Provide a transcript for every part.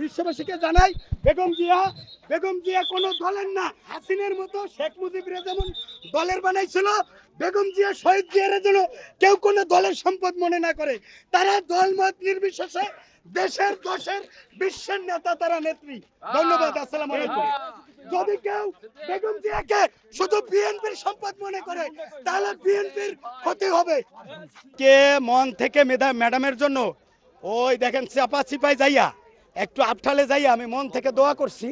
বিশ্ববাসীকে জানাই, বেগম জিয়া কোনো দলের না। হাসিনের মতো শেখ মুজিবরে যেমন দলের বানাইছিল, বেগম জিয়া শহীদ জিয়ার জন্য কেউ কোনো দলের সম্পদ মনে না করে। তারা দলমত নির্বিশেষে দেশের দশের বিশ্বের নেতা, তারা নেত্রী। ধন্যবাদ, আসসালামু আলাইকুম। যদি কেউ বেগম জিয়াকে শুধু বিএনপির সম্পদ মনে করে, তাহলে বিএনপির ক্ষতি হবে। কে মন থেকে ম্যাডামের জন্য ওই দেখেন চাপা চিপাই যাইয়া, একটু আফঠালে যাইয়া আমি মন থেকে দোয়া করছি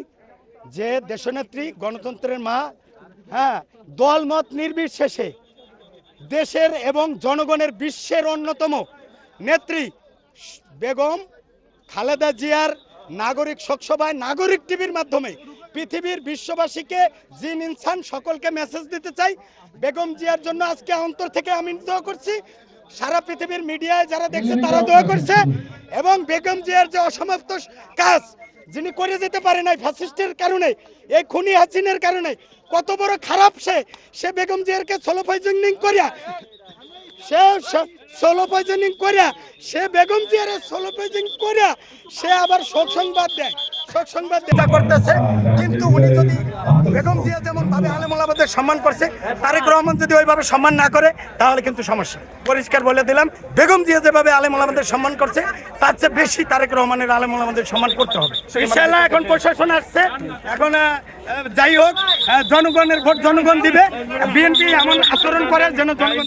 যে দেশনেত্রী, গণতন্ত্রের মা, হ্যাঁ, দলমত নির্বিশেষে দেশের এবং জনগণের বিশ্বের অন্যতম নেত্রী বেগম খালেদা জিয়ার নাগরিক শোকসভায় নাগরিক টিভির মাধ্যমে পৃথিবীর বিশ্ববাসীকে, জিন ইনসান সকলকে মেসেজ দিতে চাই, বেগম জিয়ার জন্য আজকে অন্তর থেকে আমি দোয়া করছি। সারা পৃথিবীর মিডিয়ায় যারা দেখছে তারা দোয়া করছে, এবং বেগম জিয়ার যে অসমাপ্ত কাজ যিনি করে যেতে পারে নাই ফ্যাসিস্টের কারণে, এই খুনি হাসিনের কারণে, কত বড় খারাপ সে বেগম জিয়ারকে সোলো পয়জনিং করিয়া, সে বেগম জিয়ারে সোলো পয়জনিং করিয়া সে আবার শোক সংবাদ দেয়, শোক সংবাদ করতেছে। কিন্তু উনি যদি বেগম জিয়া যেমন ভাবে আলেম ওলামাদের সম্মান করছে, তারেক রহমান যদি ওইভাবে সম্মান না করে, তাহলে কিন্তু সমস্যা। পরিষ্কার বলে দিলাম, বেগম জিয়া যেভাবে আলেম ওলামাদের সম্মান করছে, তার চেয়ে বেশি তারেক রহমানের আলেম ওলামাদের সম্মান করতে হবে। ইনশাআল্লাহ এখন প্রশাসন আসছে, এখন যাই হোক, জনগণের ভোট জনগণ দিবে। বিএনপি এমন আচরণ করে যেন জনগণ